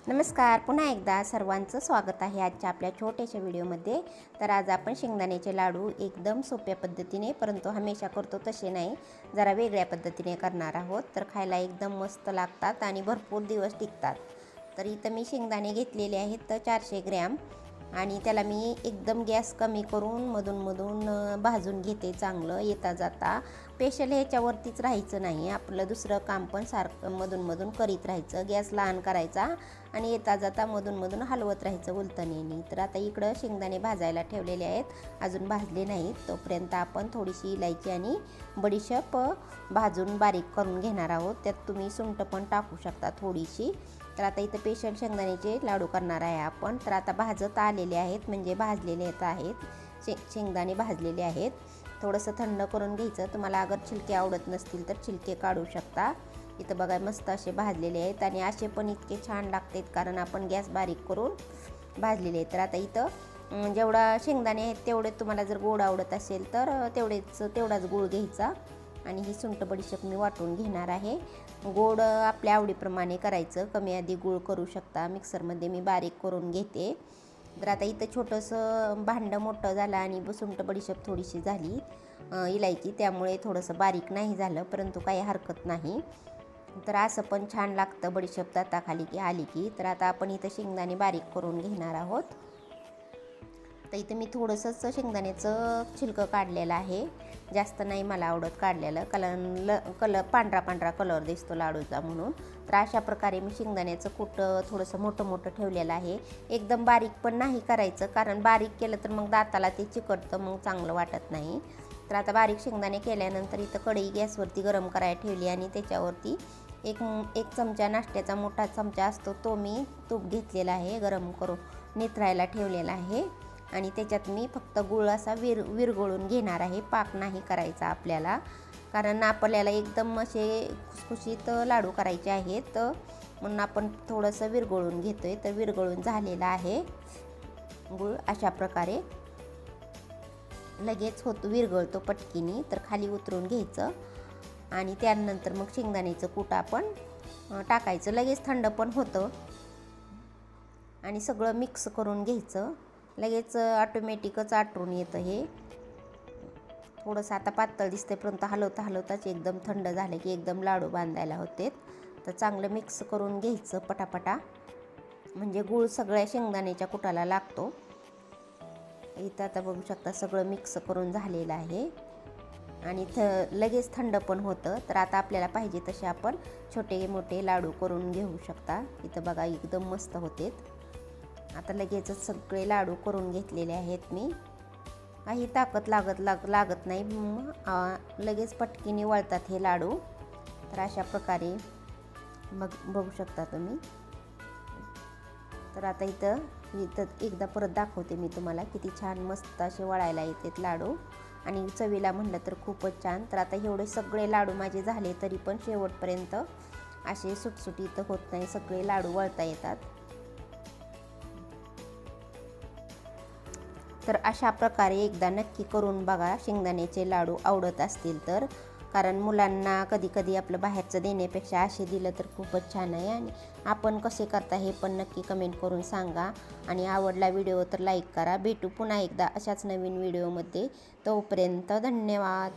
नमस्कार, पुन्हा एकदा सर्वांचं स्वागत आहे आजच्या आपल्या छोट्याशा व्हिडिओमध्ये। तर आज आपण शेंगदाण्याचे लाडू एकदम सोप्या पद्धतीने, परंतु हमेशा करतो तसे नाही, जरा वेगळ्या पद्धतीने करणार आहोत। तर खायला एकदम मस्त लागतात आणि भरपूर दिवस टिकतात। तर इथं मी शेंगदाणे घेतलेले आहेत 400 ग्रॅम आणि त्याला मी एकदम गॅस कमी करून मधून भाजून घेते चांगलं येता जाता। स्पेशल ह्याच्यावरतीच राहायचं नाही, आपलं दुसरं काम पण सारखं मधून करीत राहायचं। गॅस लहान करायचा आणि येता जाता मधून हलवत राहायचं उलटणीने। तर आता इकडं शेंगदाणे भाजायला ठेवलेले आहेत, अजून भाजले नाहीत। तोपर्यंत आपण थोडीशी इलायची आणि बडीशेप भाजून बारीक करून घेणार आहोत। त्यात तुम्ही सुंठ पण टाकू शकता थोडीशी। तर आता इथं स्पेशल शेंगदाण्याचे लाडू करणार आहे आपण। तर आता भाजत आलेले आहेत, म्हणजे भाजलेले आहेत शेंगदाणे भाजलेले आहेत। थोडंसं थंड करून घ्यायचं। तुम्हाला अगर छिलके आवडत नसतील तर छिलके काढू शकता। इथं बघा मस्त असे भाजलेले आहेत आणि असे पण इतके छान लागतात कारण आपण गॅस बारीक करून भाजलेले आहेत। तर आता इथं जेवढा शेंगदाणे आहेत तेवढे, तुम्हाला जर गोड आवडत असेल तर तेवढाच गूळ घ्यायचा आणि ही सुंठ बडीशेप मी वाटून घेणार आहे। गोड आपल्या आवडीप्रमाणे करायचं, कमी अधिक गूळ करू शकता। मिक्सरमध्ये मी बारीक करून घेते। तर आता इथं छोटंसं भांडं मोठं झालं आणि सुंठ बडीशेप थोडीशी झाली इलायची, त्यामुळे थोडंसं बारीक नाही झालं, परंतु काही हरकत नाही। तर असं पण छान लागतं बडीशेप दाताखाली की आली की। तर आता आपण इथं शेंगदाणे बारीक करून घेणार आहोत। तर इथं मी थोडंसं शेंगदाण्याचं छिलकं काढलेलं आहे, जास्त नाही मला आवडत काढलेलं, कलर पांढरा कलर दिसतो लाडूचा म्हणून। तर अशा प्रकारे मी शेंगदाण्याचं कूट थोडंसं मोठं ठेवलेलं आहे। एकदम बारीक पण नाही करायचं, कारण बारीक केलं तर मग दाताला ते चिकटतं, मग चांगलं वाटत नाही। तर आता बारीक शेंगदाणे केल्यानंतर इथं कढई गॅसवरती गरम करायला ठेवली आणि त्याच्यावरती एक चमचा, नाश्त्याचा मोठा चमचा असतो तो मी तूप घेतलेला आहे, गरम करून निथळायला ठेवलेला आहे। आणि त्याच्यात मी फक्त गूळ असा विरघळून घेणार आहे, पाक नाही करायचा आपल्याला, कारण आपल्याला एकदम असे खुसखुशीत लाडू करायचे आहेत, म्हणून आपण थोडंसं विरघळून घेतोय। तर विरघळून झालेला आहे गूळ, अशा प्रकारे लगेच विरघळतो पटकीनी। तर खाली उतरून घ्यायचं आणि त्यानंतर मग शेंगदाण्याचं कूट आपण टाकायचं, लगेच थंड पण होतं आणि सगळं मिक्स करून घ्यायचं। लगेच ऑटोमॅटिकच आटरून येतं हे। थोडंसं आता पातळ दिसते, परंतु हलवताच एकदम थंड झालं की एकदम लाडू बांधायला होते। तर चांगलं मिक्स करून घ्यायचं पटापटा, म्हणजे गूळ सगळ्या शेंगदाण्याच्या कुटाला लागतो। इथं आता बघू शकता सगळं मिक्स करून झालेलं आहे आणि लगेच थंड पण होतं। तर आता आपल्याला पाहिजे तसे आपण छोटे मोठे लाडू करून घेऊ शकता। इथं बघा एकदम मस्त होते। आता लगेचच सगळे लाडू करून घेतलेले आहेत मी, काही ताकद लागत नाही, लगेच पटकीने वळतात हे लाडू। तर अशा प्रकारे बघू शकता तुम्ही। तर आता इथं एकदा परत दाखवते मी तुम्हाला, किती छान मस्त असे वळायला येतात लाडू आणि चवीला म्हटलं तर खूपच छान। तर आता एवढे सगळे लाडू माझे झाले, तरी पण शेवटपर्यंत असे सुटसुटीत होत नाही, सगळे लाडू वळता येतात। तर अशा प्रकारे एकदा नक्की करून बघा, शेंगदाण्याचे लाडू आवडत असतील तर, कारण मुलांना कधी आपलं बाहेरचं देण्यापेक्षा असे दिलं तर खूपच छान आहे। आणि आपण कसे करता हे पण नक्की कमेंट करून सांगा आणि आवडला व्हिडिओ तर लाईक करा। भेटू पुन्हा एकदा अशाच नवीन व्हिडिओमध्ये, तोपर्यंत धन्यवाद।